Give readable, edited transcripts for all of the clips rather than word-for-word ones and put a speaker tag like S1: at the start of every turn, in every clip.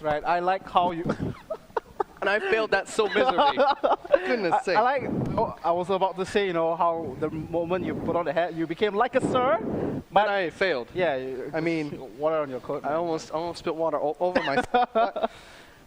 S1: right. I like how you.
S2: And I failed that so miserably. Goodness sake.
S1: I like. Oh, I was about to say, how the moment you put on the hat, you became like a sir.
S2: But I failed.
S1: Yeah.
S2: I mean,
S1: water on your coat.
S2: I almost spilled water all over myself.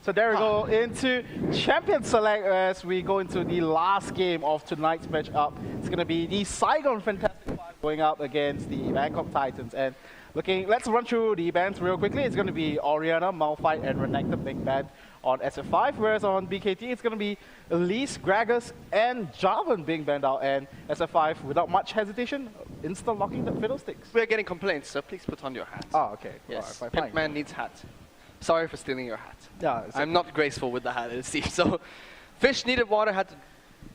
S1: So there we go into Champion Select as we go into the last game of tonight's matchup. It's going to be the Saigon Fantastic Five going up against the Bangkok Titans. And let's run through the bans real quickly. It's going to be Oriana, Malphite, and Renekton being banned on SF5, whereas on BKT it's going to be Elise, Gragas, and Jarvan being banned out. And SF5, without much hesitation, instant locking the Fiddlesticks.
S2: We're getting complaints, so please put on your hat.
S1: Oh, okay.
S2: Yes,
S1: right,
S2: Pimp Man needs hat. Sorry for stealing your hat.
S1: Yeah,
S2: I'm not graceful with the hat, it seems. So, Fish needed water, had to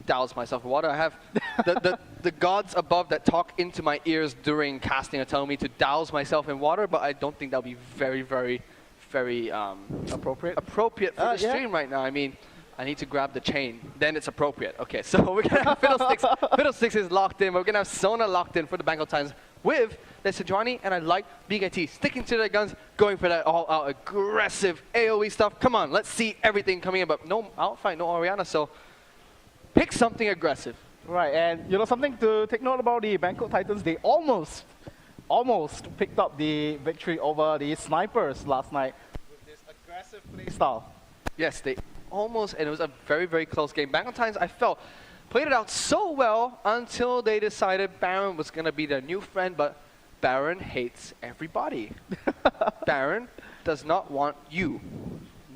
S2: douse myself with water. I have the gods above that talk into my ears during casting are telling me to douse myself in water, but I don't think that'll be very, very, very appropriate for the stream right now. I mean, I need to grab the chain, then it's appropriate. Okay, so we're gonna have Fiddlesticks. Fiddlesticks is locked in. We're gonna have Sona locked in for the Bangkok Titans with the Sejuani, and I like BKT sticking to their guns, going for that all-out aggressive AoE stuff. Come on, let's see everything coming in, but no outfight, no Oriana, so pick something aggressive.
S1: Right, and something to take note about the Bangkok Titans, they almost picked up the victory over the Snipers last night with this aggressive playstyle.
S2: Yes, they almost, and it was a very, very close game. Bangkok Titans, I felt, played it out so well until they decided Baron was going to be their new friend, but Baron hates everybody. Baron does not want you.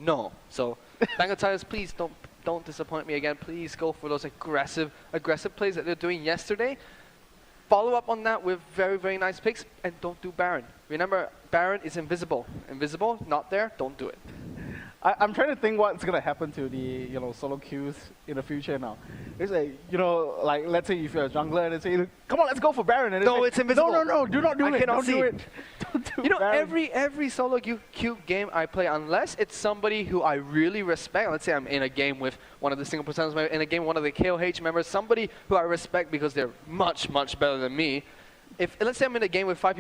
S2: No. So, Bangkok Titans, please don't disappoint me again. Please go for those aggressive plays that they're doing yesterday. Follow up on that with very, very nice picks, and don't do Baron. Remember, Baron is invisible. Invisible, not there, don't do it.
S1: I'm trying to think what's gonna happen to the solo queues in the future now. It's like like let's say if you're a jungler and they say, come on, let's go for Baron. And
S2: no, it's invisible.
S1: No, do not do it.
S2: Don't
S1: do it. Don't do Baron.
S2: every solo queue game I play, unless it's somebody who I really respect. Let's say I'm in a game with one of the single percenters members, in a game with one of the KOH members, somebody who I respect because they're much, much better than me. Let's say I'm in a game with 4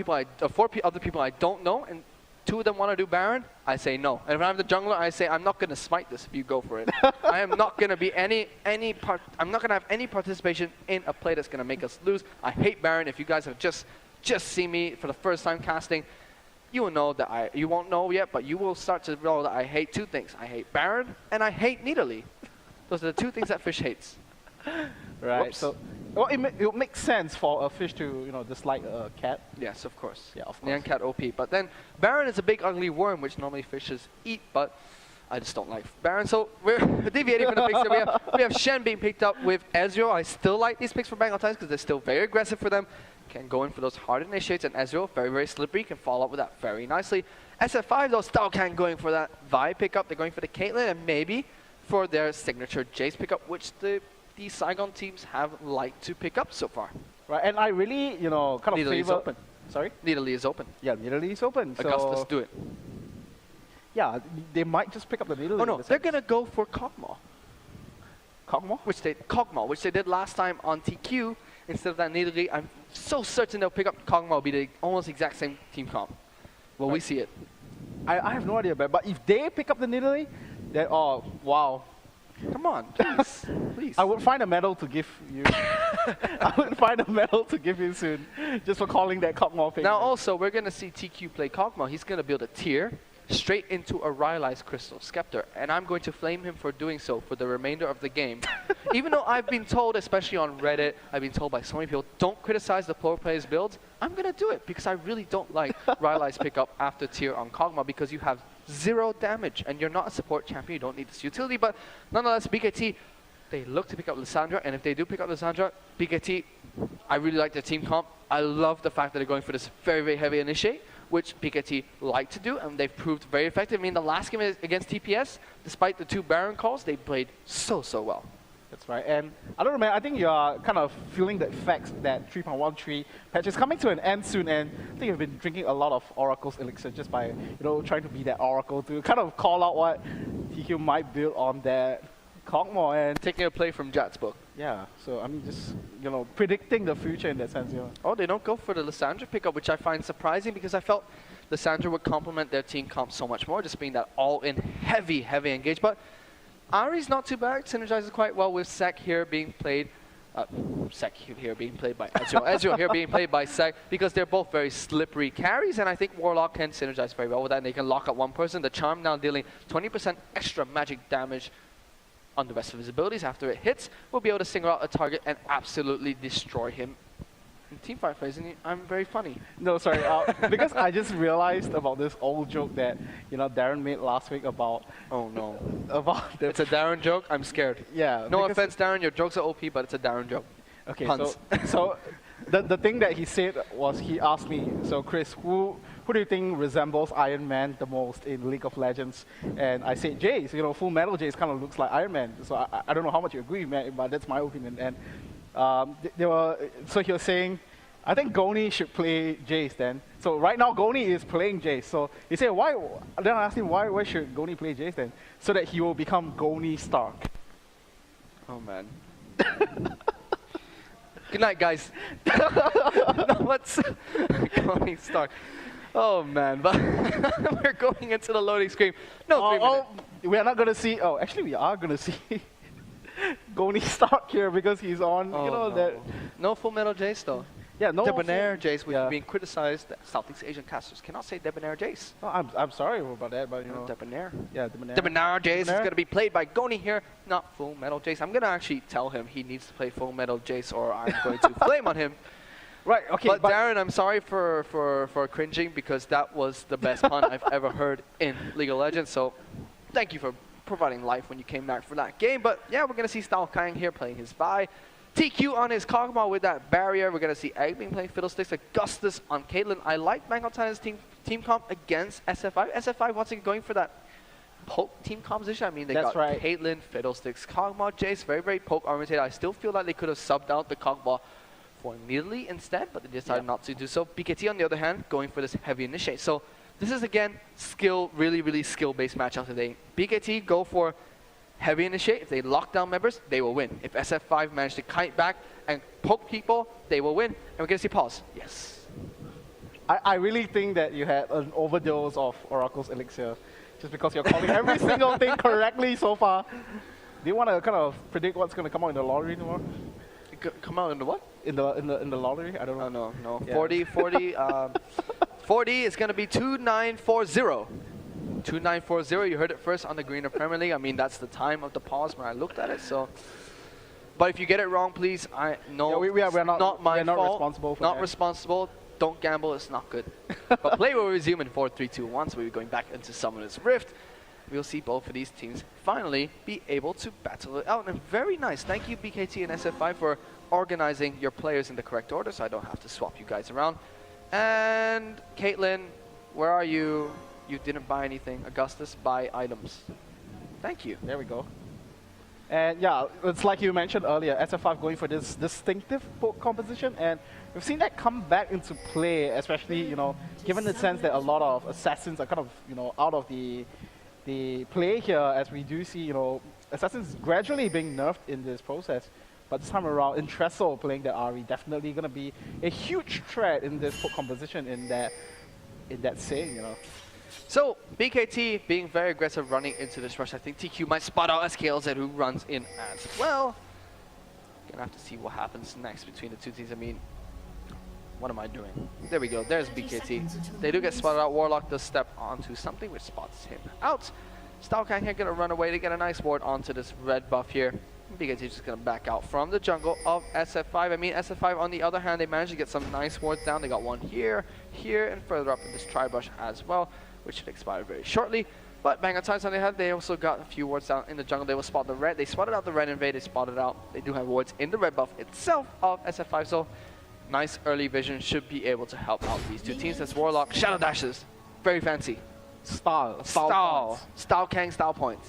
S2: other people I don't know, and 2 of them want to do Baron, I say no. And if I'm the jungler, I say I'm not going to smite this if you go for it. I am not going to be I'm not going to have any participation in a play that's going to make us lose. I hate Baron. If you guys have just seen me for the first time casting, you will know that you won't know yet, but you will start to know that I hate 2 things. I hate Baron and I hate Nidalee. Those are the 2 things that Fish hates.
S1: Right.
S2: Whoops.
S1: So, well, it makes sense for a fish to dislike a cat.
S2: Yes, of course.
S1: Yeah, of course.
S2: Nyan cat OP. But then Baron is a big ugly worm, which normally fishes eat, but I just don't like Baron. So we're deviating from the picks here. We have Shen being picked up with Ezreal. I still like these picks for Bangkok Titans because they're still very aggressive for them. Can go in for those hard initiates, and Ezreal, very, very slippery, can follow up with that very nicely. SF5, though, still can going for that Vi pickup. They're going for the Caitlyn, and maybe for their signature Jace pickup, which the Saigon teams have liked to pick up so far.
S1: Right, and I really, kind of
S2: Nidalee is
S1: favor...
S2: open.
S1: Sorry?
S2: Nidalee is open.
S1: Yeah, Nidalee is open.
S2: Augustus,
S1: so
S2: do it.
S1: Yeah, they might just pick up the Nidalee.
S2: Oh no, they're going to go for Kog'Maw.
S1: Kog'Maw?
S2: Kog'Maw, which they did last time on TQ. Instead of that Nidalee, I'm so certain they'll pick up Kog'Maw, will be the almost exact same team comp. Well, we see it.
S1: I have no idea, but if they pick up the Nidalee, then, oh, wow.
S2: Come on, please. Please.
S1: I would find a medal to give you. I would find a medal to give you soon, just for calling that Kog'Maw pick.
S2: Now also, we're going to see TQ play Kog'Maw. He's going to build a tier straight into a Rylai's Crystal Scepter, and I'm going to flame him for doing so for the remainder of the game. Even though I've been told, especially on Reddit, I've been told by so many people, don't criticize the pro players' builds, I'm going to do it because I really don't like Rylai's pickup after tier on Kog'Maw because you have 0 damage and you're not a support champion, you don't need this utility, but nonetheless, BKT, they look to pick up Lissandra, and if they do pick up Lissandra, BKT, I really like their team comp. I love the fact that they're going for this very, very heavy initiate, which BKT like to do, and they've proved very effective. I mean, the last game against TPS, despite the 2 Baron calls, they played so well.
S1: That's right, and I don't know, man, I think you are kind of feeling the effects that 3.13 patch is coming to an end soon, and I think you've been drinking a lot of Oracle's elixir just by, trying to be that Oracle to kind of call out what TQ might build on that Kog'Maw, and
S2: taking a play from Jat's book.
S1: Yeah, so I mean, just, predicting the future in that sense,
S2: Oh, they don't go for the Lissandra pickup, which I find surprising because I felt the Sandra would complement their team comp so much more, just being that all-in heavy engage. But Ari's not too bad, synergizes quite well with Sek here being played. Sek here being played by Ezreal. Ezreal here being played by Sek, because they're both very slippery carries, and I think Warlock can synergize very well with that, and they can lock up one person. The Charm now dealing 20% extra magic damage on the rest of his abilities after it hits. We'll be able to single out a target and absolutely destroy him. In teamfight phase, and I'm very funny.
S1: No, sorry, because I just realized about this old joke that, you know, Darren made last week about...
S2: Oh no.
S1: About the...
S2: It's a Darren joke? I'm scared.
S1: Yeah.
S2: No offense, Darren, your jokes are OP, but it's a Darren joke.
S1: Okay,
S2: Puns.
S1: so the thing that he said was, he asked me, so Chris, who do you think resembles Iron Man the most in League of Legends? And I said Jace. You know, Full Metal Jace kind of looks like Iron Man. So I don't know how much you agree, man, but that's my opinion. And so he was saying, I think Goni should play Jace then. So right now Goni is playing Jace. So he said, why? Then I asked him, why should Goni play Jace then? So that he will become Goni Stark.
S2: Oh man. Good night, guys. No, what's Goni Stark? Oh man, but we're going into the loading screen. No, 3 minutes.
S1: We are not gonna see. Oh, actually, we are gonna see Goni Stark here because he's on.
S2: Oh,
S1: you know
S2: no.
S1: that.
S2: No Full Metal Jace though.
S1: Yeah, no.
S2: Debonair Jace, which
S1: yeah.
S2: is being criticized. That Southeast Asian casters cannot say Debonair Jace.
S1: Oh, I'm sorry about that, but you know.
S2: Debonair.
S1: Yeah, Debonair.
S2: Debonair Jace is going to be played by Goni here, not Full Metal Jace. I'm going to actually tell him he needs to play Full Metal Jace, or I'm going to flame on him.
S1: Right. Okay.
S2: But Darren, I'm sorry for cringing, because that was the best pun I've ever heard in League of Legends. So thank you for providing life when you came back for that game. But yeah, we're going to see Style Kang here playing his Vi. TQ on his Kog'Maw with that barrier. We're going to see Egg being playing Fiddlesticks. Augustus on Caitlyn. I like Bangkok Titans team comp against SF5. SF5 once again going for that poke team composition. I mean, they got
S1: right.
S2: Caitlyn, Fiddlesticks, Kog'Maw, Jace. Very, very poke oriented. I still feel like they could have subbed out the Kog'Maw for Nearly instead, but they decided not to do so. BKT on the other hand, going for this heavy initiate. So this is again skill, really skill-based matchup today. BKT go for heavy initiate. If they lock down members, they will win. If SF5 manage to kite back and poke people, they will win. And we're going to see pause. Yes.
S1: I really think that you had an overdose of Oracle's Elixir, just because you're calling every single thing correctly so far. Do you want to kind of predict what's going to come out in the lottery tomorrow?
S2: Come out in the what?
S1: In the lottery? I don't know.
S2: No.
S1: Yeah.
S2: 40 is going to be 2940. 2940, you heard it first on the Garena Premier League. I mean, that's the time of the pause when I looked at it. So, but if you get it wrong, please, I know
S1: we're
S2: not my fault.
S1: Responsible for
S2: not
S1: that.
S2: responsible. Don't gamble. It's not good. But play will resume in 4, 3, 2, 1. So we're going back into Summoner's Rift. We'll see both of these teams finally be able to battle it out. And very nice. Thank you, BKT and SF5, for organizing your players in the correct order, so I don't have to swap you guys around. And Caitlyn, where are you? You didn't buy anything. Augustus, buy items. Thank you.
S1: There we go. And yeah, it's like you mentioned earlier, SF5 going for this distinctive poke composition, and we've seen that come back into play, especially, you know, given the sense that a lot of assassins are kind of, you know, out of the play here, as we do see, you know, assassins gradually being nerfed in this process. But this time around, Intresso playing the Ahri, definitely going to be a huge threat in this poke composition in that saying, you know.
S2: So, BKT being very aggressive running into this rush. I think TQ might spot out SKLZ, who runs in as well. Gonna have to see what happens next between the two teams. I mean, what am I doing? There we go, there's BKT. They do get spotted out. Warlock does step onto something which spots him out. Stalkang here gonna run away to get a nice ward onto this red buff here. BKT just gonna back out from the jungle of SF5. I mean, SF5 on the other hand, they managed to get some nice wards down. They got one here, here, and further up in this tri-brush as well, which should expire very shortly. But Bangkok Titans on the other hand, they also got a few wards down in the jungle. They will spot the red. They spotted out the red invade. They spotted out. They do have wards in the red buff itself of SF5. So nice early vision should be able to help out these two teams. That's Warlock, Shadow Dashes. Very fancy.
S1: Style Kang style points.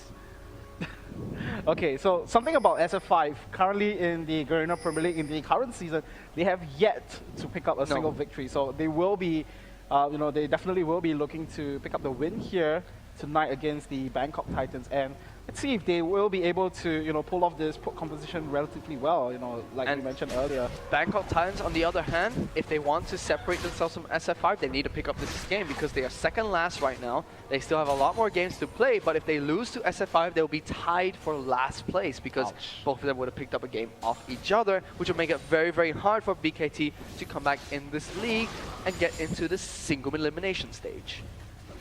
S1: Okay, so something about SF5 currently in the Garena Premier League in the current season, they have yet to pick up a single victory. So they will be, you know, they definitely will be looking to pick up the win here tonight against the Bangkok Titans. And let's see if they will be able to, pull off this composition relatively well, like
S2: And
S1: you mentioned earlier.
S2: Bangkok Titans, on the other hand, if they want to separate themselves from SF5, they need to pick up this game because they are second last right now. They still have a lot more games to play, but if they lose to SF5, they'll be tied for last place because both of them would have picked up a game off each other, which would make it very, very hard for BKT to come back in this league and get into the single elimination stage.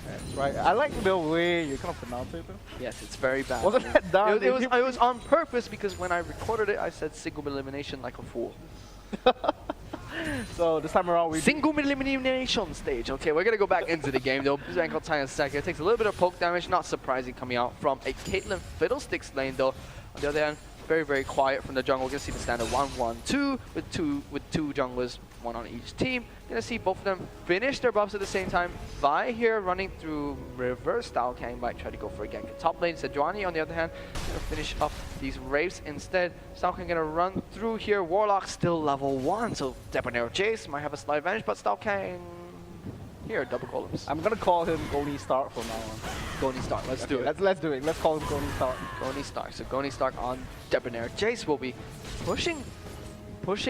S1: That's right. I like the way you kind of pronounce it.
S2: Yes, it's very bad.
S1: Wasn't that done?
S2: It was on purpose because when I recorded it, I said single elimination like a fool.
S1: So this time around, we
S2: Single elimination stage. Okay, we're gonna go back into the game though. Bangkok Titans second. It takes a little bit of poke damage, not surprising coming out from a Caitlyn Fiddlesticks lane though. On the other hand, very, very quiet from the jungle. We're gonna see the standard 1-1-2 with two junglers, one on each team. Gonna see both of them finish their buffs at the same time. Vi here running through reverse style. Kang might try to go for a gank at top lane. Sejuani on the other hand, gonna finish up these Wraiths instead. Stalkang gonna run through here. Warlock still level 1, so Debonair Jace might have a slight advantage, but Stalkang here, double columns.
S1: I'm gonna call him Goni Stark from now on.
S2: Goni Stark, let's do it.
S1: Let's do it. Let's call him Goni Stark.
S2: Goni Stark. So Goni Stark on Debonair. Jace will be pushing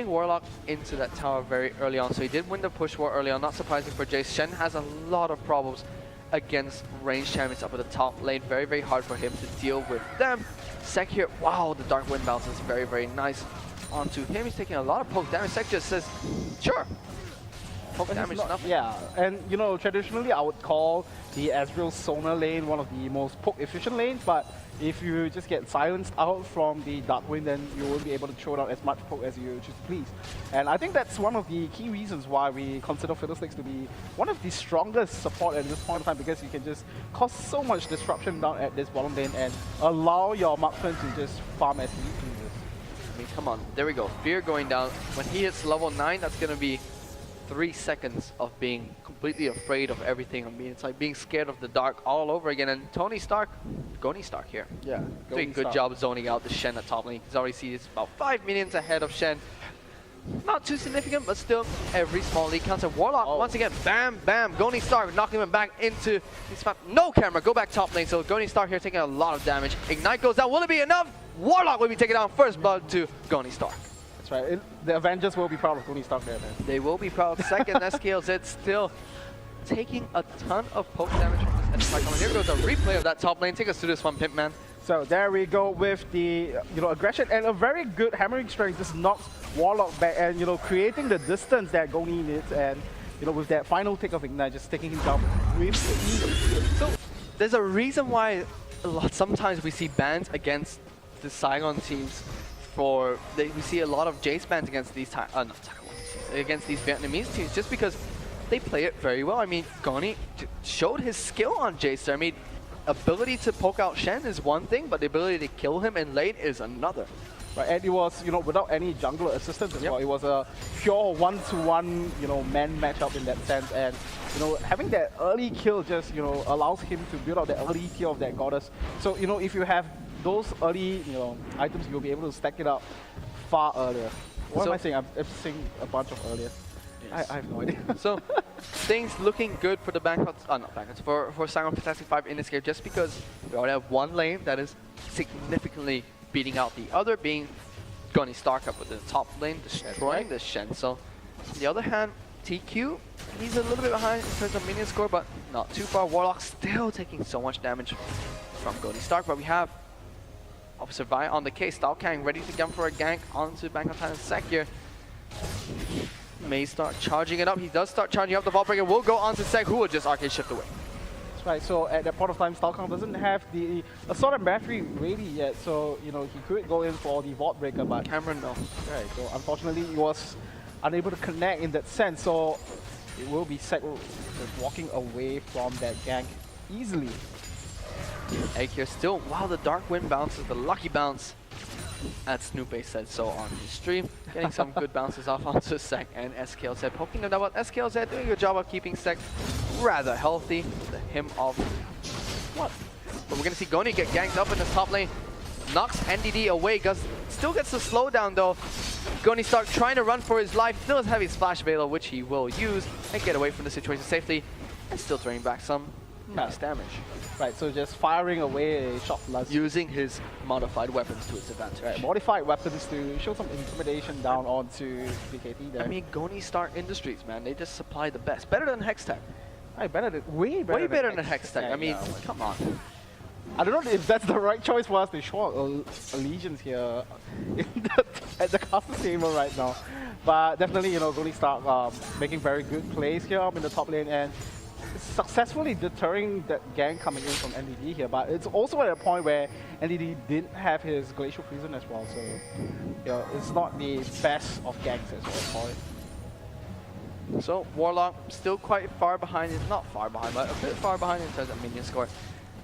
S2: Warlock into that tower very early on. So he did win the push war early on. Not surprising for Jace. Shen has a lot of problems against ranged champions up at the top lane. Very, very hard for him to deal with them. Sek here. Wow, the Dark Wind bounce is very, very nice onto him. He's taking a lot of poke damage. Sek just says, sure. Poke damage, nothing.
S1: Yeah, and traditionally I would call the Ezreal Sona lane one of the most poke efficient lanes, but if you just get silenced out from the Darkwind, then you won't be able to throw down as much poke as you choose to please. And I think that's one of the key reasons why we consider Fiddlesticks to be one of the strongest support at this point in time, because you can just cause so much disruption down at this bottom lane and allow your marksman to just farm as he pleases.
S2: I mean, come on. There we go. Fear going down. When he hits level 9, that's going to be 3 seconds of being completely afraid of everything. I mean, it's like being scared of the dark all over again. And Goni Stark here.
S1: Yeah,
S2: doing a good job zoning out the Shen at top lane. You can already see it's about 5 minions ahead of Shen. Not too significant, but still, every small lead counts. And Warlock, once again, bam, bam. Goni Stark knocking him back into his spot. No camera, go back top lane. So Goni Stark here taking a lot of damage. Ignite goes down. Will it be enough? Warlock will be taking down first blood to Goni Stark.
S1: That's right. The Avengers will be proud of Goni Stark there, man.
S2: They will be proud. Second, SKLZ still taking a ton of poke damage from this Saigon. Here goes a replay of that top lane. Take us to this one, Pimpman.
S1: So there we go with the aggression and a very good hammering strength. Just knocks Warlock back and creating the distance that Goni needs, and with that final tick of Ignite, just taking him down with ease.
S2: So there's a reason why sometimes we see bans against the Saigon teams. We see a lot of Jace bans against these against these Vietnamese teams, just because they play it very well. I mean, Goni showed his skill on Jace there. I mean, ability to poke out Shen is one thing, but the ability to kill him in lane is another.
S1: Right, and it was, without any jungler assistance as well. It was a pure one-to-one, man matchup in that sense. And, having that early kill just, allows him to build out the early kill of that goddess. So, if you have those early, items, you'll be able to stack it up far earlier. What am I saying? I'm saying a bunch of earlier. Yes. I have no idea.
S2: So, things looking good for the for Saigon Fantastic 5 in this game, just because we already have one lane that is significantly beating out the other, being Goni Stark up with the top lane, destroying the Shen. So, on the other hand, TQ, he's a little bit behind in terms of minion score, but not too far. Warlock still taking so much damage from Goni Stark, but we have Officer Vi on the case. Stalkang ready to jump for a gank onto Bangkok Titans Sek here. May start charging it up. He does start charging up. The Vault Breaker will go onto Sek, who will just arcade shift away.
S1: That's right. So at that point of time, Stalkang doesn't have the Assault and Battery ready yet. So, he could go in for the Vault Breaker, but
S2: Cameron, no.
S1: Right. So unfortunately, he was unable to connect in that sense. So it will be Sek walking away from that gank easily.
S2: Egg here still, wow, the Dark Wind bounces, the lucky bounce, as Snoopy said so on his stream. Getting some good bounces off onto Sek and SKLZ, poking them down. SKLZ doing a good job of keeping Sek rather healthy. The him of what? But we're going to see Goni get ganked up in the top lane. Knocks NDD away, still gets the slowdown though. Goni Stark trying to run for his life, still has heavy Splash Veil, which he will use and get away from the situation safely, and still throwing back some Nice damage.
S1: Right, so just firing away a shot plus.
S2: Using his modified weapons to its advantage.
S1: Right, modified weapons to show some intimidation down onto BKT there.
S2: I mean, Goni Star Industries, man, they just supply the best. Better than Hextech.
S1: Right, way
S2: Way better than
S1: Hextech.
S2: Hextech. I mean, come on.
S1: I don't know if that's the right choice for us to show allegiance here at the castle table right now. But definitely, you know, Goni Star making very good plays here in the top lane and successfully deterring that gang coming in from NDD here. But it's also at a point where NDD didn't have his Glacial Prison as well, so you know, it's not the best of gangs as well for it.
S2: So Warlock still quite far behind, not far behind, but a bit far behind in terms of minion score.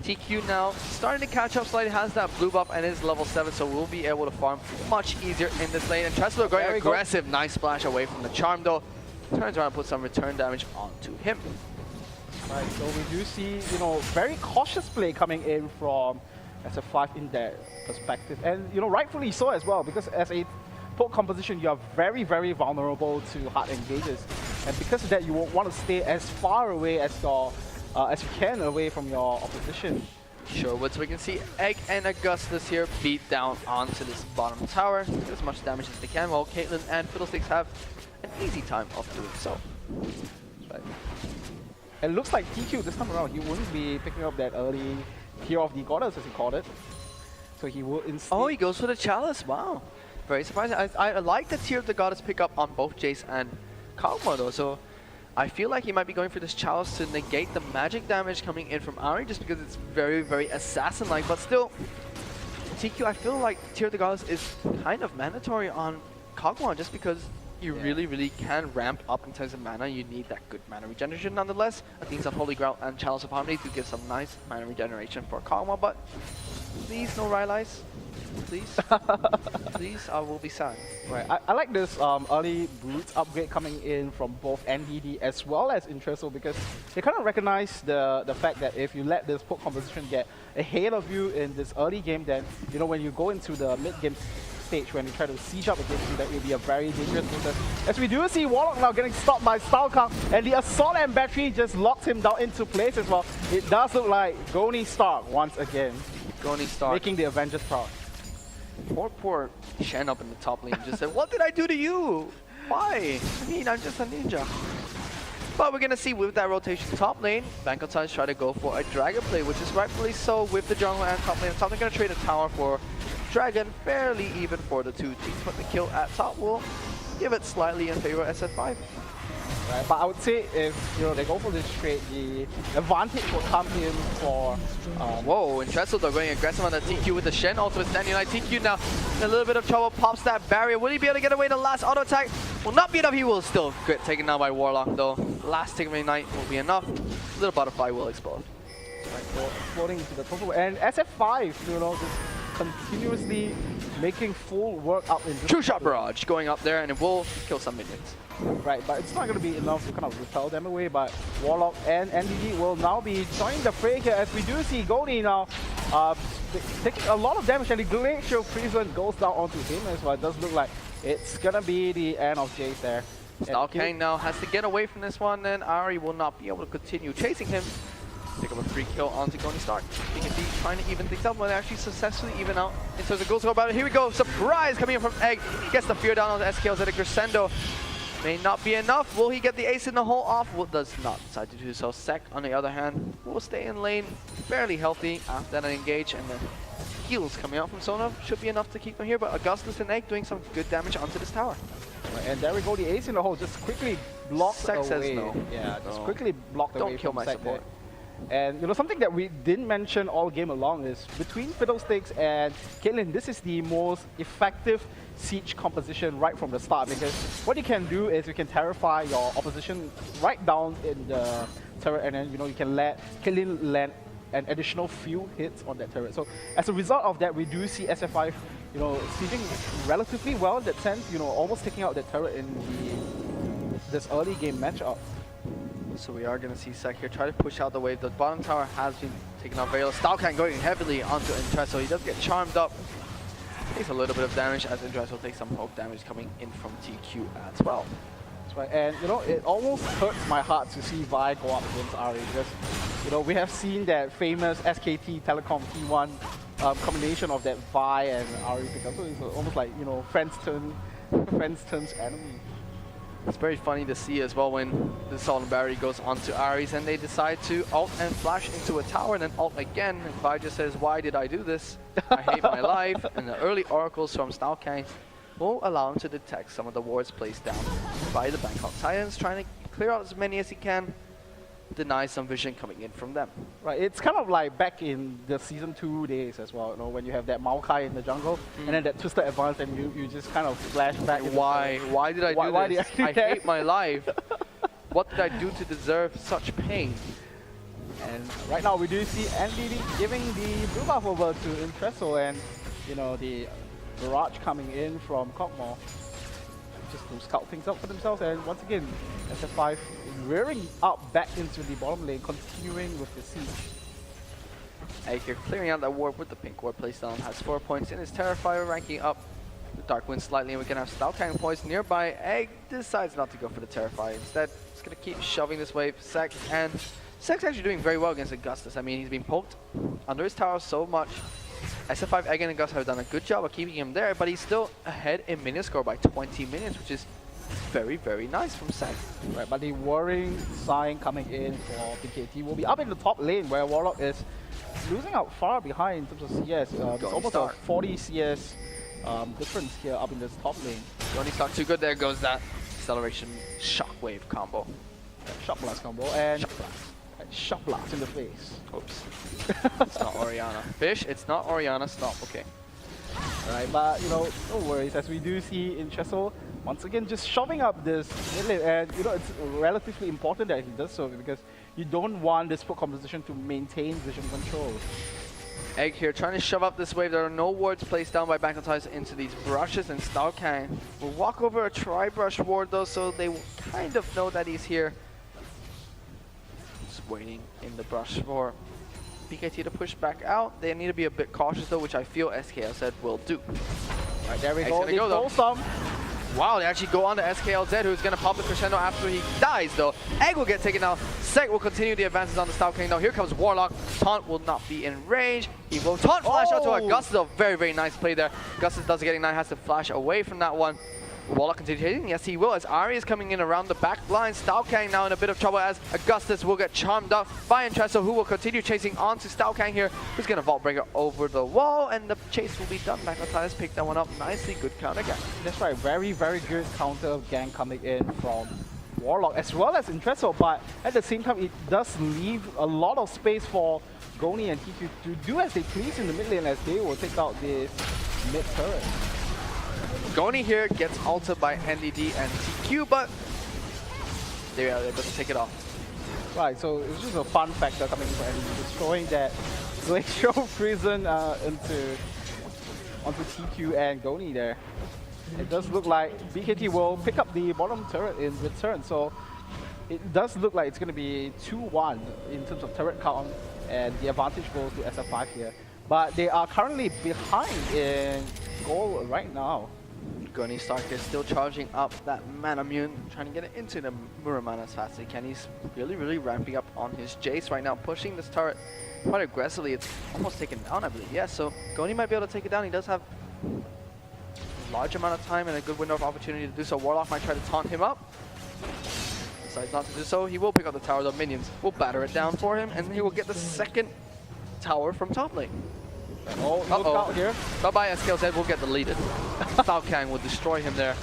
S2: TQ now starting to catch up slightly, has that blue buff and is level 7, so we'll be able to farm much easier in this lane. And Tressler going aggressive, nice splash away from the charm though. Turns around and puts some return damage onto him.
S1: Right, so we do see, you know, very cautious play coming in from SF5 in that perspective. And, you know, rightfully so as well, because as a poke composition, you are very, very vulnerable to hard engages. And because of that, you want to stay as far away as you can away from your opposition.
S2: Sure, so we can see Egg and Augustus here beat down onto this bottom tower. Do as much damage as they can, while Caitlyn and Fiddlesticks have an easy time of doing so.
S1: Right. It looks like TQ this time around, he wouldn't be picking up that early Tear of the Goddess, as he called it. So he will instead...
S2: Oh, he goes for the Chalice, wow. Very surprising. I like the Tear of the Goddess pick up on both Jace and Kog'Maw though, so I feel like he might be going for this Chalice to negate the magic damage coming in from Ahri, just because it's very, very assassin-like, but still, TQ, I feel like Tear of the Goddess is kind of mandatory on Kog'Maw, just because you really, really can ramp up in terms of mana. You need that good mana regeneration nonetheless. Athene's Unholy Grout and Chalice of Harmony to give some nice mana regeneration for Kog'Maw, but please no Rylai's. Please. Please, I will be sad.
S1: Right, I like this early Brute upgrade coming in from both NDD as well as Intresso, because they kind of recognize the fact that if you let this poke composition get ahead of you in this early game, then, you know, when you go into the mid-game stage when you try to siege up against you, that will be a very dangerous process. As we do see Warlock now getting stopped by Stalkar, and the Assault and Battery just locks him down into place as well. It does look like Goni Stark once again.
S2: Goni Stark.
S1: Making the Avengers proud.
S2: Poor Shen up in the top lane just said, what did I do to you? Why? I mean, I'm just a ninja. But we're going to see with that rotation top lane, Bangkok try to go for a Dragon play, which is rightfully so with the jungle and top lane. Top lane going to trade a tower for Dragon, fairly even for the two teams, but the kill at top will give it slightly in favor of SF5.
S1: Right, but I would say if, you know, they go for this trade, the advantage will come in for...
S2: Whoa, and Tressel though going aggressive on the TQ with the Shen ultimate standing like TQ now in a little bit of trouble, pops that barrier. Will he be able to get away? The last auto attack will not be enough. He will still get taken down by Warlock though. Last tick of the night will be enough. Little butterfly will explode.
S1: Right, exploding into the total. And SF5, you know, just continuously making full work up in this...
S2: True Shot Barrage going up there and it will kill some minions.
S1: Right, but it's not going to be enough to kind of repel them away, but Warlock and NDD will now be joining the fray here, as we do see Goni now taking a lot of damage, and the Glacial Prison goes down onto him as well. It does look like it's going to be the end of Jace there.
S2: Stalkang now has to get away from this one, and Ahri will not be able to continue chasing him. Pick up a free kill onto Goni Stark. BKT trying to even things up, but actually successfully even out in terms of goals about it. Here we go, surprise coming in from Egg. Gets the fear down on the SKLs at Crescendo. May not be enough. Will he get the ace in the hole off? Well, does not decide to do so. Sec, on the other hand, will stay in lane, fairly healthy after that engage, and the heals coming out from Sona should be enough to keep him here, but Augustus and Egg doing some good damage onto this tower.
S1: Right, and there we go, the ace in the hole just quickly blocked
S2: Sec
S1: away.
S2: says no.
S1: Yeah, just quickly blocked away.
S2: Don't kill my
S1: Sec
S2: support.
S1: there. And you know, something that we didn't mention all game along is between Fiddlesticks and Caitlyn, this is the most effective siege composition right from the start, because what you can do is you can terrify your opposition right down in the turret, and then, you know, you can let Caitlyn land an additional few hits on that turret. So as a result of that, we do see SF5, you know, sieging relatively well in that sense, you know, almost taking out that turret in this early game matchup.
S2: So we are going to see Sec here try to push out the wave. The bottom tower has been taken off very low. Stalkang going heavily onto Intresso. He does get charmed up. Takes a little bit of damage as Intresso takes some poke damage coming in from TQ as well.
S1: That's right, and you know, it almost hurts my heart to see Vi go up against Ahri, because You know, we have seen that famous SKT Telecom T1 combination of that Vi and Ari pickup. So it's almost like, you know, friends turns enemy.
S2: It's very funny to see as well when the Salt and Barry goes onto Ares and they decide to ult and flash into a tower and then ult again. And Vi just says, why did I do this? I hate my life. And the early oracles from Stalkang will allow him to detect some of the wards placed down by the Bangkok Titans, trying to clear out as many as he can, deny some vision coming in from them.
S1: Right, it's kind of like back in the Season 2 days as well, you know, when you have that Maokai in the jungle, and then that twisted advance, and you just kind of flash back.
S2: Why did I do this? I hate my life. What did I do to deserve such pain?
S1: And right now we do see NDD giving the blue buff over to Impresso, and you know, the barrage coming in from Cockmore just to scout things out for themselves. And once again, SF5 rearing up back into the bottom lane, continuing with the siege.
S2: Egg here clearing out that ward with the pink ward placed down, has 4 points in his Terrifier, ranking up the Dark Wind slightly, and we can have Stalkang points nearby. Egg decides not to go for the Terrifier. Instead, he's going to keep shoving this wave. Sek's actually doing very well against Augustus. I mean, he's been poked under his tower so much. SF5, Egg, and Augustus have done a good job of keeping him there, but he's still ahead in minion score by 20 minutes, which is very, very nice from Sek.
S1: Right, but the worrying sign coming in for BKT will be up in the top lane, where Warlock is losing out far behind in terms of CS. There's almost a 40 CS difference here up in this top lane.
S2: Goni Stark too good. There goes that acceleration shockwave combo.
S1: Shock Blast combo, and Shock Blast in the face.
S2: Oops. It's not Orianna. Fish, it's not Orianna. Stop. Okay.
S1: Right, but you know, no worries, as we do see in Chesso once again just shoving up this mid lane, and you know, it's relatively important that he does so, because you don't want this poke composition to maintain vision control.
S2: Egg here trying to shove up this wave. There are no wards placed down by Bangkok Titans into these brushes, and Stalkang will walk over a tri-brush ward though, so they will kind of know that he's here. Just waiting in the brush for BKT to push back out. They need to be a bit cautious though, which I feel SKL said will do.
S1: Right, there we
S2: Egg's
S1: go.
S2: gonna go though.
S1: Some.
S2: Wow, they actually go on to SKLZ, who's going to pop the crescendo after he dies, though. Egg will get taken out. Sek will continue the advances on the Stalkang. Now here comes Warlock. Taunt will not be in range. He will taunt flash out to Augustus. A very, very nice play there. Augustus does get ignite, has to flash away from that one. Warlock continues hitting. Yes, he will, as Ari is coming in around the back line. Stalkang now in a bit of trouble, as Augustus will get charmed up by Entresso, who will continue chasing on to Stalkang here, who's going to Vault Breaker over the wall, and the chase will be done. Magnetize picked that one up nicely. Good counter gang.
S1: That's right, very, very good counter gang coming in from Warlock, as well as Entresso, but at the same time, it does leave a lot of space for Goni and TQ to do as they please in the mid lane, as they will take out this mid turret.
S2: Goni here gets ulted by NDD and TQ, but they are able to take it off.
S1: Right, so it's just a fun factor coming in for NDD, destroying that glacial prison onto TQ and Goni there. It does look like BKT will pick up the bottom turret in return, so it does look like it's going to be 2-1 in terms of turret count, and the advantage goes to SF5 here. But they are currently behind in goal right now.
S2: Goni Stark is still charging up that Manamune, trying to get it into the Muramana as fast as he can. He's really, really ramping up on his Jace right now, pushing this turret quite aggressively. It's almost taken down, I believe. Yeah, so Goni might be able to take it down. He does have a large amount of time and a good window of opportunity to do so. Warlock might try to taunt him up. Decides not to do so. He will pick up the tower. The minions will batter it down for him, and he will get the second tower from top lane.
S1: Oh, look out here.
S2: Bye-bye, SKLZ will get deleted. Stalkang will destroy him there.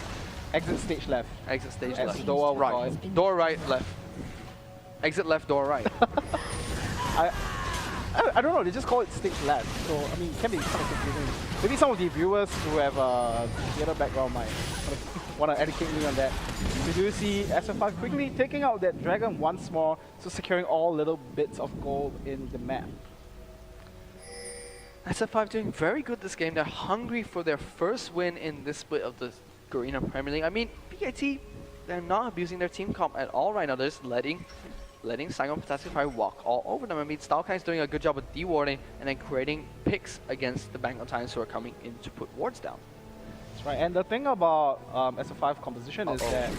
S1: Exit stage left.
S2: Exit stage
S1: As
S2: left.
S1: door
S2: Right. Door right, left. Exit left, door right.
S1: I don't know, they just call it stage left, so I mean, it can be kind of confusing. Maybe some of the viewers who have the other background might want to educate me on that. We do see SF5 quickly taking out that dragon once more, so securing all little bits of gold in the map.
S2: SF5 doing very good this game. They're hungry for their first win in this split of the Garena Premier League. I mean, BKT, they're not abusing their team comp at all right now. They're just letting Saigon Fantastic Fire walk all over them. I mean, Stalkang's doing a good job of dewarding and then creating picks against the Bangkok Titans who are coming in to put wards down.
S1: That's right, and the thing about SF5 composition is that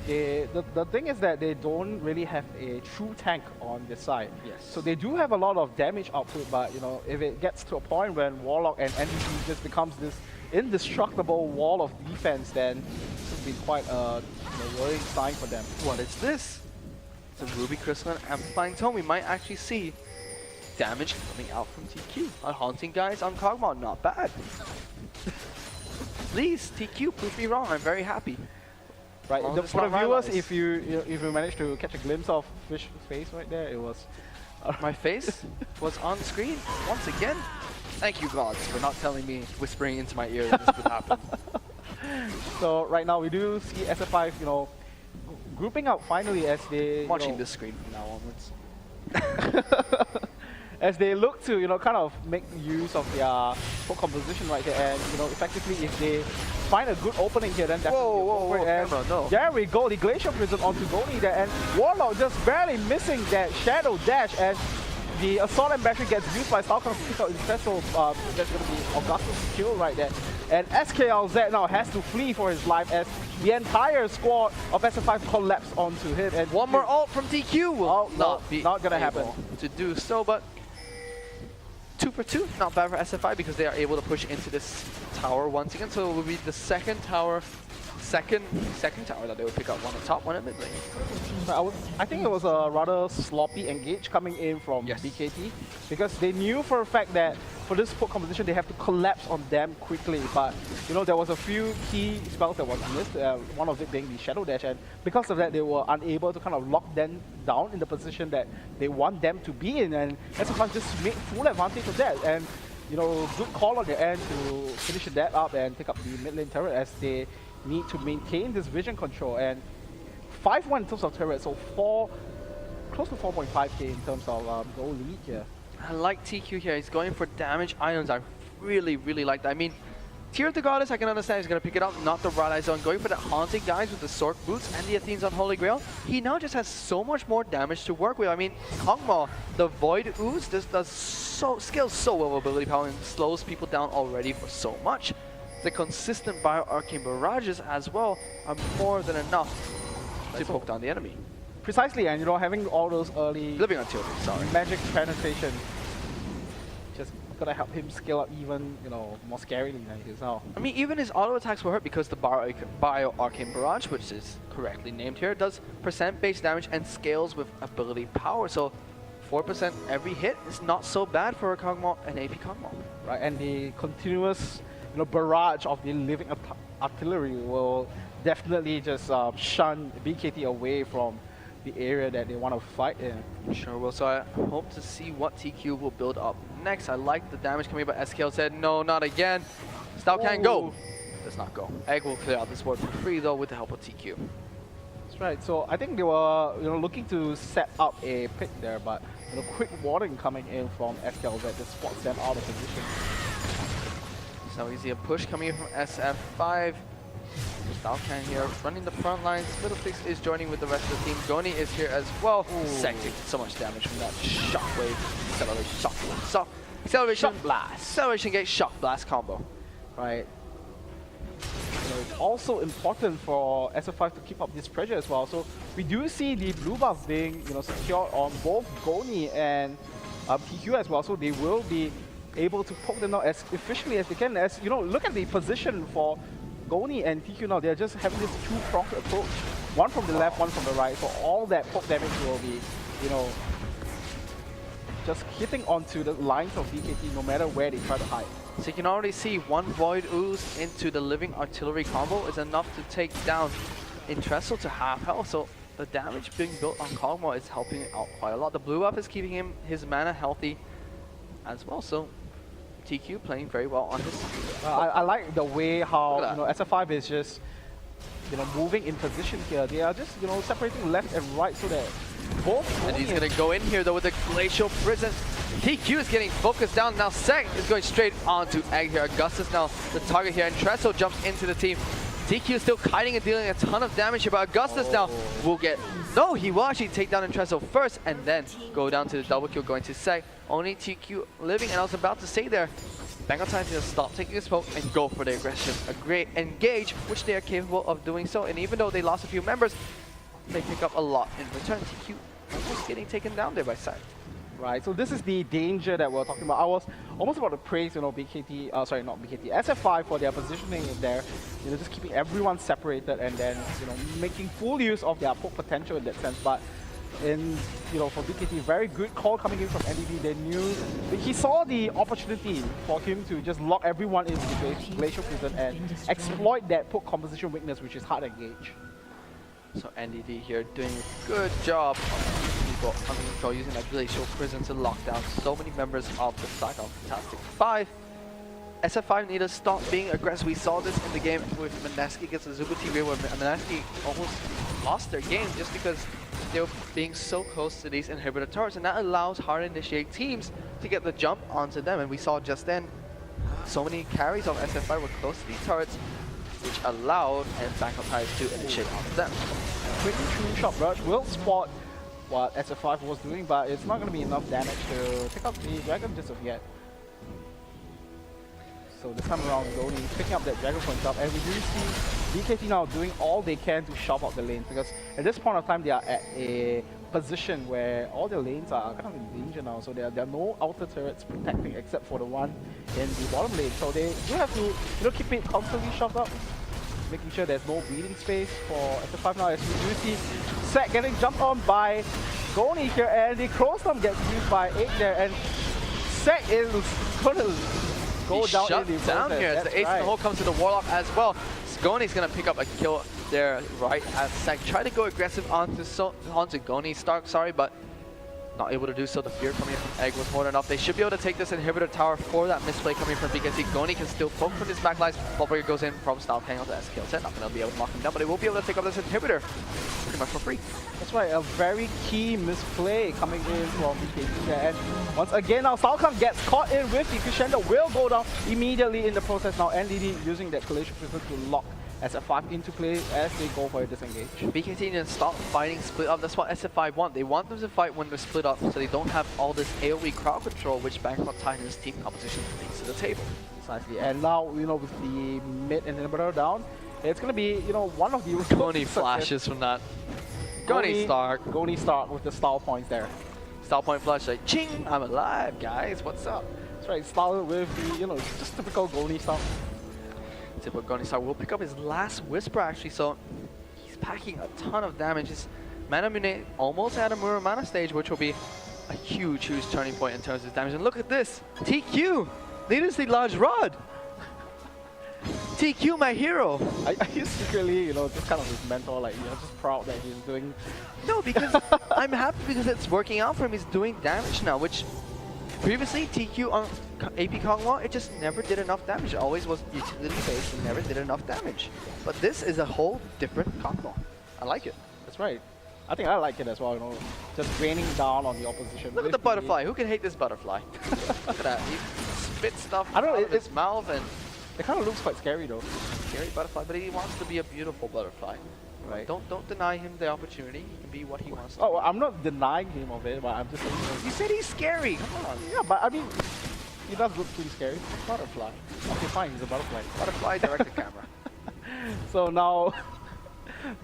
S1: the thing is that they don't really have a true tank on the side.
S2: Yes.
S1: So they do have a lot of damage output, but you know, if it gets to a point when Warlock and NDC just becomes this indestructible wall of defense, then this would be quite a worrying sign for them.
S2: What is this? It's a Ruby Crystal and Amplifying Tone. We might actually see damage coming out from TQ. On Haunting Guys on Kog'Maw, not bad. Please, TQ, prove me wrong. I'm very happy.
S1: Right,
S2: Well,
S1: for the
S2: it's not
S1: viewers,
S2: Rylai's.
S1: if you managed to catch a glimpse of Fish's face right there, it was
S2: My face was on screen once again. Thank you, gods, for not telling me, whispering into my ear that this would happen.
S1: so right now we do see SF5, grouping up finally as they
S2: Watching this screen from now onwards.
S1: as they look to kind of make use of their full composition right there, and effectively if they find a good opening here, then definitely go for it. And
S2: Emma, no.
S1: there we go, the Glacial Prison onto Goni there, and Warlock just barely missing that Shadow Dash, and the Assault and Battery gets used by Saigon to pick out Impressal. That's going to be Augustus' kill right there. And SKLZ now has to flee for his life as the entire squad of SF5 collapse onto him. And
S2: One more ult from TQ will
S1: not gonna happen
S2: to do so, but 2 for 2, not bad for SF5 because they are able to push into this tower once again. So it will be the second tower that they would pick up, one at top, one at mid lane.
S1: I think it was a rather sloppy engage coming in from BKT, because they knew for a fact that for this poke competition they have to collapse on them quickly, but there was a few key spells that was missed, one of it being the Shadow Dash, and because of that they were unable to kind of lock them down in the position that they want them to be in, and SF5 just made full advantage of that, and good call on their end to finish that up and take up the mid lane turret as they need to maintain this vision control, and 5-1 in terms of turret, so close to 4.5k in terms of goal lead here.
S2: I like TQ here. He's going for damage items. I really, really like that. I mean, Tear of the Goddess, I can understand he's going to pick it up, not the Rylai Zone. Going for the Haunting Guys with the Sork Boots and the Athene's on Holy Grail. He now just has so much more damage to work with. I mean, Kog'Maw, the Void Ooze, this scales so well with ability power and slows people down already for so much. The consistent Bio-Arcane Barrages as well are more than enough to poke down the enemy.
S1: Precisely, and having all those early
S2: Living on Tilted, sorry.
S1: magic penetration just gonna help him scale up even more scarily than he is now.
S2: I mean, even his auto attacks will hurt because the Bio-Arcane Barrage, which is correctly named here, does percent base damage and scales with ability power. So 4% every hit is not so bad for a Kog'Maw and AP Kog'Maw.
S1: Right, and the continuous barrage of the living artillery will definitely just shun BKT away from the area that they want to fight in.
S2: Sure will. So I hope to see what TQ will build up next. I like the damage coming, but SKL said, no, not again. Stout can't go. Does not go. Egg will clear out this board for free, though, with the help of TQ.
S1: That's right. So I think they were looking to set up a pick there, but quick warning coming in from SKL that just spots them out of position.
S2: So we see a push coming in from SF5. Stalkan here running the front lines. Fiddlesticks is joining with the rest of the team. Goni is here as well. Sec taking so much damage from that shockwave. Acceleration, shock blast. Acceleration,
S1: Shock blast.
S2: Acceleration gate, shock blast combo.
S1: Right. It's also important for SF5 to keep up this pressure as well. So we do see the blue buff being secured on both Goni and TQ as well. So they will be able to poke them out as efficiently as they can. As look at the position for Goni and TQ now. They're just having this two-pronged approach. One from the left, one from the right. So all that poke damage will be, just hitting onto the lines of BKT no matter where they try to hide.
S2: So you can already see one Void Ooze into the Living Artillery combo is enough to take down Intrestle to half health. So the damage being built on Kog'Maw is helping out quite a lot. The blue buff is keeping his mana healthy as well. So TQ playing very well on his.
S1: I like the way how SF5 is just moving in position here. They are just separating left and right so that both.
S2: And he's gonna go in here though with the Glacial Prison. TQ is getting focused down now. Sec is going straight onto Egg here. Augustus now the target here, and Trestle jumps into the team. TQ is still kiting and dealing a ton of damage here, but Augustus now will get. No, he will actually take down Intrestle first and then go down to the double kill going to Sec. Only TQ living, and I was about to say there, Bangkok Titans need to stop taking this poke and go for the aggression. A great engage, which they are capable of doing so. And even though they lost a few members, they pick up a lot in return. TQ almost getting taken down there by Sai.
S1: Right, so this is the danger that we're talking about. I was almost about to praise, BKT, sorry, not BKT, SF5 for their positioning in there, just keeping everyone separated and then, making full use of their poke potential in that sense. But for BKT, very good call coming in from NDD. They knew, he saw the opportunity for him to just lock everyone into the glacial prison and exploit that poke composition weakness, which is hard to engage.
S2: So NDD here doing a good job of people under control, using that glacial prison to lock down so many members of the Saigon Fantastic 5. SF5 need to stop being aggressive. We saw this in the game with Maneski against the Zubu TV, where Maneski almost lost their game just because they were being so close to these inhibitor turrets, and that allows hard initiate teams to get the jump onto them. And we saw just then so many carries of SF5 were close to these turrets, which allowed Bangkok Titans to initiate on them.
S1: Quick true shot rush will spot what SF5 was doing, but it's not going to be enough damage to take out the dragon just of yet. So this time around, Goni picking up that dragon point up, and we do see BKT now doing all they can to shove out the lanes, because at this point of time they are at a position where all their lanes are kind of in danger now. So there are no outer turrets protecting except for the one in the bottom lane. So they do have to keep it constantly shoved up, making sure there's no breathing space for SF5 now, as we do see Sek getting jumped on by Goni here, and the Crow Storm gets used by 8 there, and Sek is going to go down in the
S2: down here as the ace in the hole comes to the Warlock as well. Goni's going to pick up a kill there right as Sek try to go aggressive onto Goni Stark, but not able to do so. The fear coming in from Egg was more than enough. They should be able to take this inhibitor tower for that misplay coming from BKT. Goni can still poke from his backlines. Ballbreaker goes in from style, hang on to S kill set. Not going to be able to knock him down, but they will be able to take up this inhibitor pretty much for free.
S1: That's right, a very key misplay coming in from BKT there. And once again now, Saigon gets caught in with the Crescendo, will go down immediately in the process now. NDD using that collision prison to lock SF5 into play as they go for a disengage.
S2: BKT need to stop fighting split up. That's what SF5 want. They want them to fight when they're split up so they don't have all this AoE crowd control, which Bangkok Titans team composition brings to the table.
S1: Precisely. And now, with the mid inhibitor down, it's going to be, one of the...
S2: Goni flashes from that. Goni Stark.
S1: Goni Stark with the style points there.
S2: Style point flash like, ching! I'm alive, guys. What's up?
S1: That's right. Style with the, just typical Goni stuff.
S2: Typical Goni Stark will pick up his last Whisper actually, so he's packing a ton of damage. His Mana Mune almost at a Muramana stage, which will be a huge turning point in terms of damage. And look at this! TQ! Needlessly large rod! TQ, my hero!
S1: Are you secretly, just kind of his mentor, like, you're just proud that he's doing...
S2: No, because I'm happy because it's working out for him. He's doing damage now, which previously TQ on AP Kongwa, it just never did enough damage. It always was utility based and never did enough damage. But this is a whole different Kongwa. I like it.
S1: That's right. I think I like it as well, just raining down on the opposition.
S2: Look at the butterfly. Who can hate this butterfly? Look at that. He spits stuff out of his mouth, and
S1: it kind of looks quite scary though.
S2: Scary butterfly, but he wants to be a beautiful butterfly. Right. Don't deny him the opportunity. He can be what he wants to be.
S1: Well, I'm not denying him of it, but I'm just saying...
S2: You said he's scary. Come on.
S1: Yeah, but I mean, he does look pretty scary. Butterfly. Okay, fine, he's a butterfly.
S2: Butterfly directed camera.
S1: So now,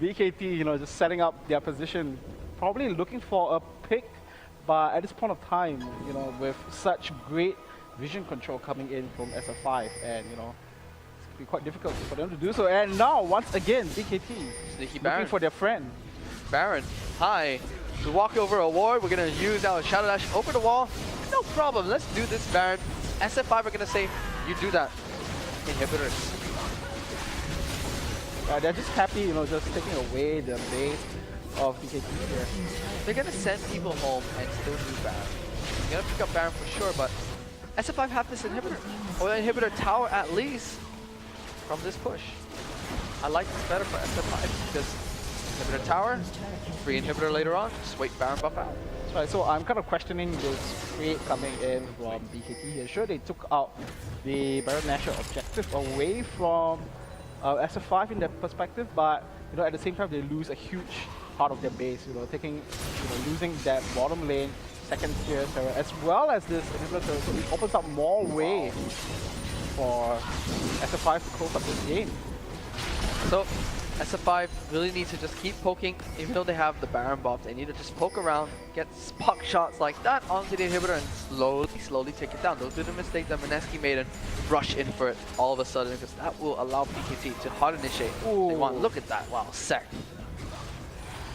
S1: BKT, just setting up their position, probably looking for a pick, but at this point of time, with such great vision control coming in from SF5, and it's be quite difficult for them to do so. And now, once again, BKT looking for their friend.
S2: Baron, hi. To walk over a ward, we're gonna use our Shadow Dash over the wall. No problem, let's do this, Baron. SF5 are gonna say, you do that. Inhibitors.
S1: They're just happy, just taking away the base of BKT here.
S2: They're gonna send people home and still do Baron. They're gonna pick up Baron for sure, but SF5 have this inhibitor, or the inhibitor tower at least, from this push. I like this better for SF5 because inhibitor tower, free inhibitor later on, just wait Baron buff out.
S1: That's right, so I'm kind of questioning this trade coming in from BKT here. Sure, they took out the Baron Nashor objective away from SF5 in that perspective, but at the same time they lose a huge part of their base, losing that bottom lane second tier turret as well as this inhibitor turret, so it opens up more way for SF5 to close up this game.
S2: So SF5 really needs to just keep poking, even though they have the Baron buff. They need to just poke around, get puck shots like that onto the inhibitor and slowly take it down. Don't do the mistake that Mineski made and rush in for it all of a sudden, because that will allow PKT to hard initiate. They want, look at that, wow, Sec.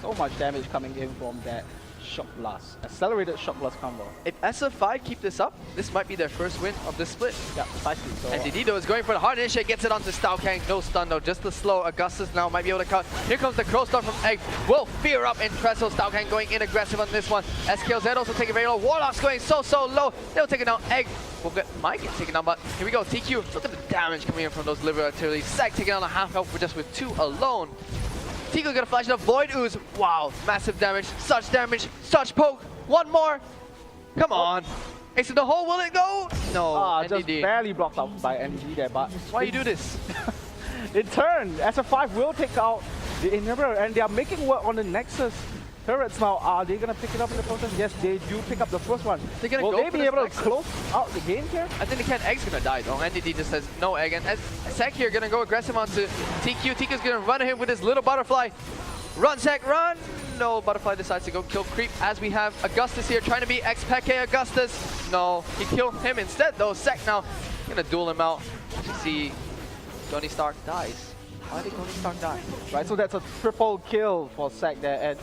S1: So much damage coming in from that Shock Blast, accelerated Shock Blast combo.
S2: If SF5 keep this up, this might be their first win of this split.
S1: Yeah, precisely. So,
S2: and Didido is going for the hard initiate, gets it onto Staukang. No stun though, just the slow. Augustus now might be able to cut. Here comes the Crow Star from Egg. Will fear up in Trestle. Staukang going in aggressive on this one. SKLZ also taking very low. Warlock's going so low. They'll take it down. Egg might get taken down, but here we go. TQ, look at the damage coming in from those liver artillery. Sec taking on a half health with just with 2 alone. Tico's gonna flash the Void Ooze. Wow, massive damage, such poke. One more. Come on. Ace in the hole, will it go? No,
S1: just barely blocked out by NDD there, but...
S2: Why you do this?
S1: In turn, SF5 will take out the inhibitor, and they are making work on the Nexus turrets now. Are they gonna pick it up in the process? Yes, they do pick up the first one.
S2: They're gonna
S1: will
S2: go
S1: they
S2: for
S1: be able to
S2: Nexus?
S1: close out the game here?
S2: I think they can. Egg's gonna die though. NDD just says no Egg, and Sec here gonna go aggressive onto TQ. TQ's gonna run him with his little butterfly. Run, Sec, run! No, Butterfly decides to go kill Creep, as we have Augustus here trying to beat X-Peke Augustus. No, he killed him instead though. Sec now gonna duel him out. You see, Tony Stark dies. Why did Tony Stark die?
S1: Right, so that's a triple kill for Sec there, and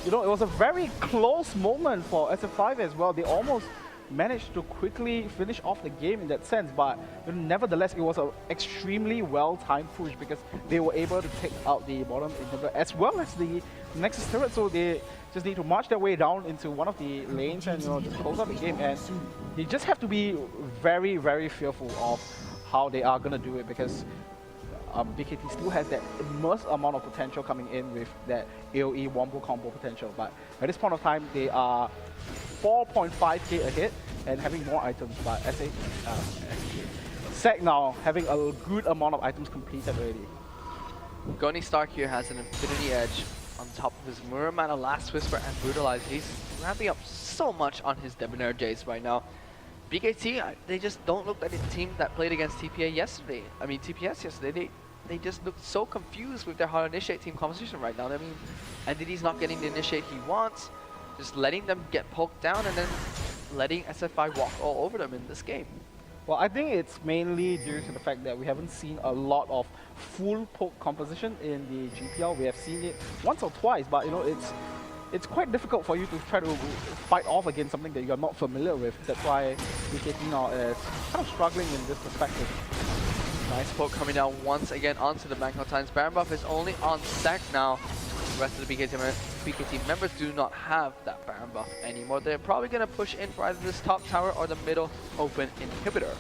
S1: you know, it was a very close moment for SF5 as well. They almost managed to quickly finish off the game in that sense, but nevertheless, it was an extremely well-timed push because they were able to take out the bottom inhibitor as well as the Nexus turret, so they just need to march their way down into one of the lanes and just close out the game, and they just have to be very, very fearful of how they are going to do it, because BKT still has that immense amount of potential coming in with that AoE wombo combo potential, but at this point of time they are 4.5k ahead and having more items, but Sec now having a good amount of items completed already.
S2: Goni Stark here has an Infinity Edge on top of his Muramana, Last Whisper, and Brutalize. He's ramping up so much on his Debonair Jace right now. BKT, they just don't look like the team that played against TPS yesterday. They just look so confused with their hard initiate team composition right now. I mean, NDD's not getting the initiate he wants, just letting them get poked down and then letting SF5 walk all over them in this game.
S1: Well, I think it's mainly due to the fact that we haven't seen a lot of full poke composition in the GPL. We have seen it once or twice, but it's quite difficult for you to try to fight off against something that you're not familiar with. That's why BKT now is kind of struggling in this perspective.
S2: Nice poke coming down once again onto the Bangkok Titans. Baron buff is only on Sec now. The rest of the BKT members do not have that Baron buff anymore. They're probably going to push in for either this top tower or the middle open inhibitor.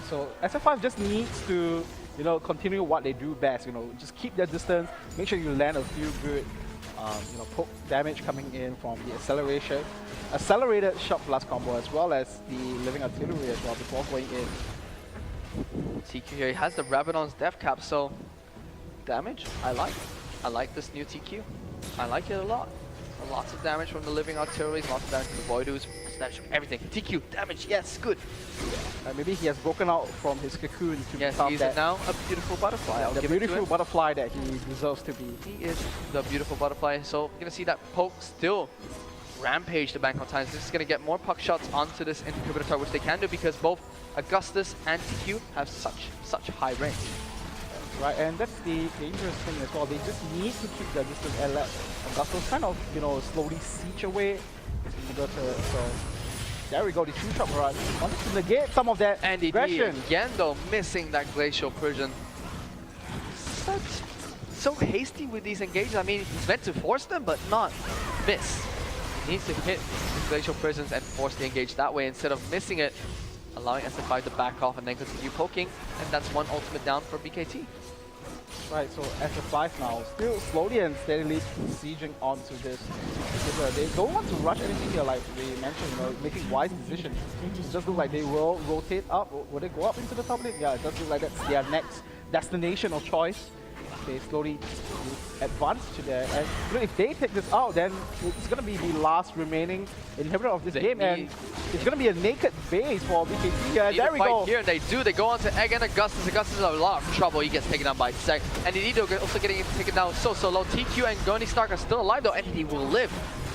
S1: So SF5 just needs to, continue what they do best. Just keep their distance. Make sure you land a few good, poke damage coming in from the accelerated Shock Blast combo, as well as the Living Artillery as well before going in.
S2: TQ here, he has the Rabadon's Death Cap, so damage, I like this new TQ. I like it a lot. Lots of damage from the Living Artillery, lots of damage from the Void Ooze, damage from everything. TQ, damage, yes, good.
S1: Maybe he has broken out from his cocoon to become
S2: he is now a beautiful butterfly.
S1: The beautiful butterfly that he deserves to be.
S2: He is the beautiful butterfly, so we're going to see that poke still rampage the Bangkok Titans. This is going to get more puck shots onto this inhibitor tower, which they can do because both Augustus and TQ have such high range.
S1: Right, and that's the dangerous thing as well. They just need to keep their distance and let Augustus kind of, slowly siege away this inhibitor. So there we go, the two-shot barrage. Wanted to negate some of that aggression.
S2: Again though, missing that Glacial Prison. So hasty with these engages. I mean, he's meant to force them, but not miss. He needs to hit the Glacial Prisons and force the engage that way instead of missing it, allowing SF5 to back off and then continue poking, and that's one ultimate down for BKT.
S1: Right, so SF5 now still slowly and steadily sieging onto this. They don't want to rush anything here, like we mentioned, making wise decisions. It just look like they will rotate up. Will they go up into the top lane? Yeah, it does look like that's their next destination of choice. they slowly advance to there. And you know, if they take this out, then it's going to be the last remaining inhibitor of this game. And it's going to be a naked base for BKT. And there we go.
S2: Here, they do. They go on to Egg and Augustus. Augustus is in a lot of trouble. He gets taken down by Sec. And Nido also getting taken down so low. TQ and Goni Stark are still alive, though. And he will live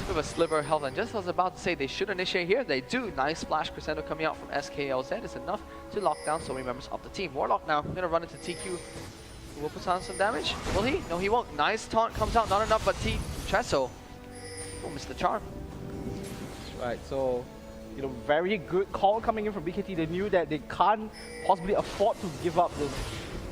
S2: with a sliver of health. And just as I was about to say, they should initiate here. They do. Nice splash crescendo coming out from SKLZ is enough to lock down so many members of the team. Warlock now going to run into TQ. Will put on some damage. Will he? No, he won't. Nice taunt comes out. Not enough, but Treso will miss the charm.
S1: That's right. So, you know, very good call coming in from BKT. They knew that they can't possibly afford to give up this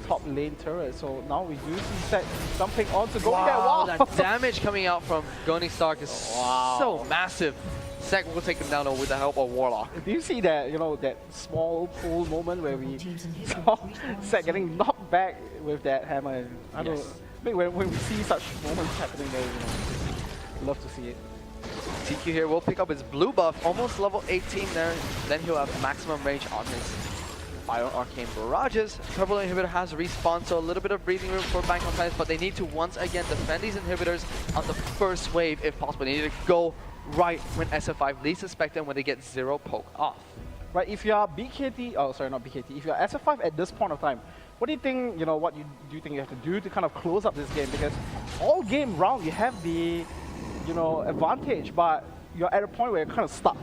S1: top lane turret. So now we do see Sec jumping on to go there. Wow,
S2: that damage coming out from Goni Stark is so massive. Sec will take him down with the help of Warlock.
S1: Do you see that, you know, that small pull moment where we saw Sec getting knocked back with that hammer? I don't know. I think when we see such moments happening there, you know, love to see it.
S2: TQ here will pick up his blue buff, almost level 18 there. Then he'll have maximum range on his Iron Arcane Barrages. Purple inhibitor has respawned, so a little bit of breathing room for Bangkok Titans, but they need to once again defend these inhibitors on the first wave if possible. They need to go right when SF5 least suspect them when they get 0 poke off.
S1: Right, if you are BKT, oh sorry, not BKT, if you're SF5 at this point of time, what do you think, you know, what do you think you have to do to kind of close up this game? Because all game round you have the, you know, advantage, but you're at a point where you're kind of stuck.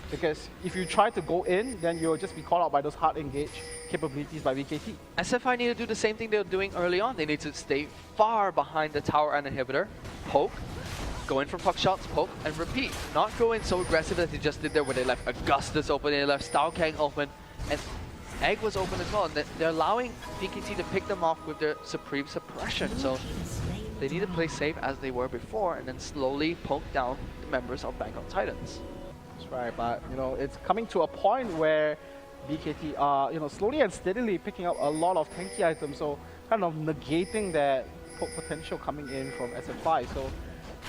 S1: Because if you try to go in, then you'll just be caught out by those hard engage capabilities by BKT.
S2: SF5 need to do the same thing they were doing early on. They need to stay far behind the tower and inhibitor, poke, go in for puck shots, poke, and repeat. Not go in so aggressive as they just did there where they left Augustus open, they left Kang open, and Egg was open as well. And they're allowing BKT to pick them off with their supreme suppression. So they need to play safe as they were before and then slowly poke down the members of Bangkok Titans.
S1: That's right, but you know, it's coming to a point where BKT are, you know, slowly and steadily picking up a lot of tanky items, so kind of negating that poke potential coming in from SF5. So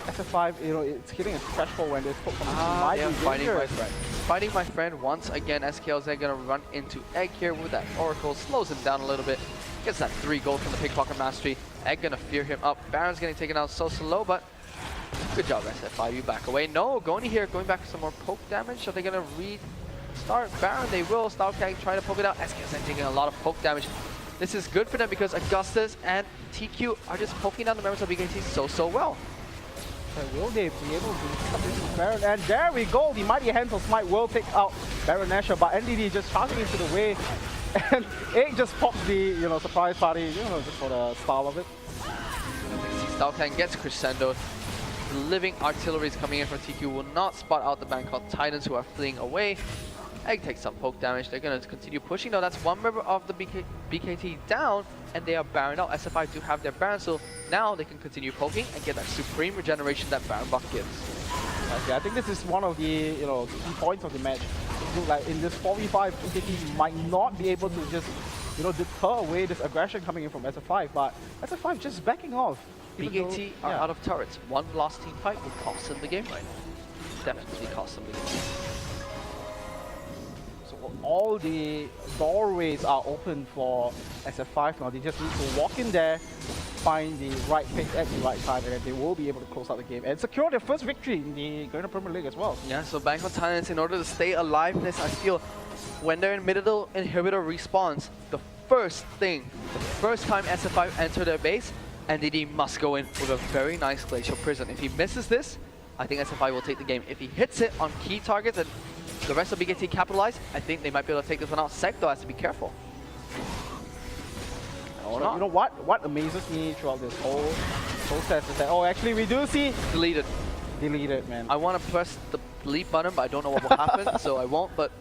S1: SF5, you know, it's hitting a threshold when there's poke from
S2: fighting my friend. Fighting my friend once again. SKLZ gonna run into Egg here with that Oracle, slows him down a little bit, gets that 3 gold from the Pickpocket Mastery. Egg gonna fear him up. Baron's getting taken out so slow, but good job, SF5. You back away. No, Goni here going back for some more poke damage. Are they gonna restart Baron? They will. Kang trying to poke it out. SKLZ taking a lot of poke damage. This is good for them because Augustus and TQ are just poking down the members of BKT so well.
S1: Will they be able to cut this Baron? And there we go. The mighty hands of Smite will take out Baron Nashor, but NDD just charging into the way, and Egg just pops the, you know, surprise party, you know, just for the style of it.
S2: Kang gets crescendo. Living artillery is coming in from TQ. Will not spot out the Bangkok Titans who are fleeing away. Egg takes some poke damage. They're going to continue pushing. Now that's one member of the BKT down, and they are Baron out. SF5 do have their Baron, so now they can continue poking and get that supreme regeneration that Baron buff gives.
S1: Okay, I think this is one of the, you know, key points of the match. It looks like in this 4v5, BKT might not be able to just, you know, deter away this aggression coming in from SF5, but SF5 just backing off.
S2: BKT are out of turrets. One lost team fight will cost them the game right now. Definitely cost them the game.
S1: So all the doorways are open for SF5 now. They just need to walk in there, find the right pick at the right time, and then they will be able to close out the game and secure their first victory in the Garena Premier League as well.
S2: Yeah, so Bangkok Titans, in order to stay alive in this, I feel when their middle inhibitor respawns, the first time SF5 enter their base, NDD must go in with a very nice Glacial Prison. If he misses this, I think SF5 will take the game. If he hits it on key targets and the rest of BKT capitalize, I think they might be able to take this one out. Sec though has to be careful.
S1: So, you know what amazes me throughout this whole process is that, oh, actually we do see
S2: deleted,
S1: man.
S2: I want to press the delete button, but I don't know what will happen, so I won't. But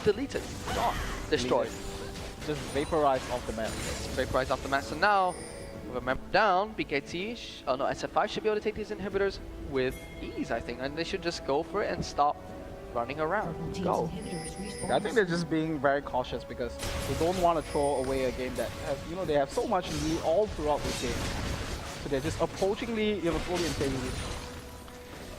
S2: deleted, gone, destroyed,
S1: just vaporized off the map.
S2: Vaporized off the map. So now, with a member down, BKT, SF5 should be able to take these inhibitors with ease, I think, and they should just go for it and stop running around. Go.
S1: I think they're just being very cautious because they don't want to throw away a game that have, you know, they have so much lead all throughout this game. So they're just approachingly, you know, slowly and steadily.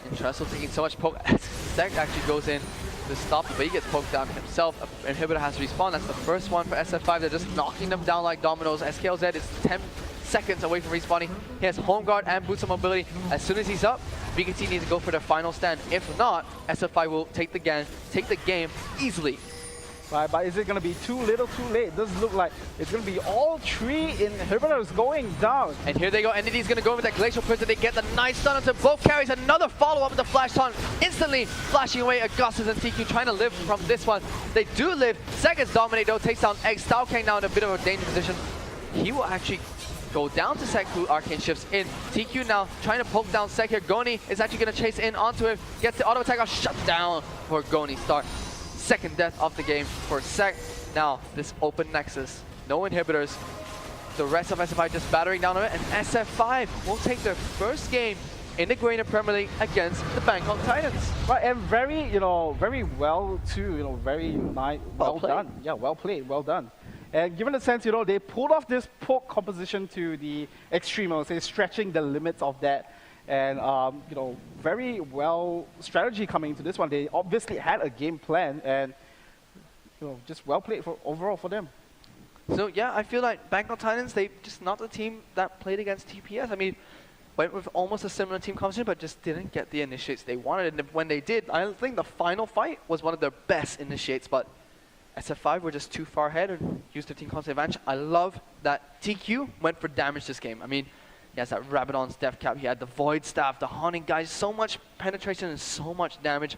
S2: And Treso taking so much poke. Sec actually goes in to stop it, but he gets poked down himself. Inhibitor has respawned. That's the first one for SF5. They're just knocking them down like dominoes. SKLZ is seconds away from respawning. He has home guard and boost of mobility. As soon as he's up, BKT needs to go for their final stand. If not, SF5 will take the game easily.
S1: Right, but is it going to be too little, too late? It does look like it's going to be all 3 inhibitors going down.
S2: And here they go. Entity's going to go with that Glacial Prison. They get the nice stun onto both carries. Another follow-up with the Flash Taunt. Instantly flashing away Augustus and TQ trying to live from this one. They do live. Seconds dominate though. Takes down Egg. Style King now in a bit of a dangerous position. He will actually go down to Sek, who Arcane shifts in. TQ now trying to poke down Sek here. Goni is actually going to chase in onto him. Gets the auto attack off. Shut down for Goni. Start. Second death of the game for Sek. Now, this open Nexus. No inhibitors. The rest of SF5 just battering down on it. And SF5 will take their first game in the Garena Premier League against the Bangkok Titans.
S1: Right, and very, very well too, very nice, well done. Yeah, well played, well done. And given the sense, they pulled off this poke composition to the extreme, I would say, stretching the limits of that. And, very well strategy coming into this one. They obviously had a game plan and, just well played overall for them.
S2: So, yeah, I feel like Bangkok Titans, they just not the team that played against TPS. I mean, went with almost a similar team composition, but just didn't get the initiates they wanted. And when they did, I think the final fight was one of their best initiates, but SF5 were just too far ahead and used their team composition advantage. I love that TQ went for damage this game. I mean, he has that Rabadon's Death Cap, he had the Void Staff, the Haunting Guys, so much penetration and so much damage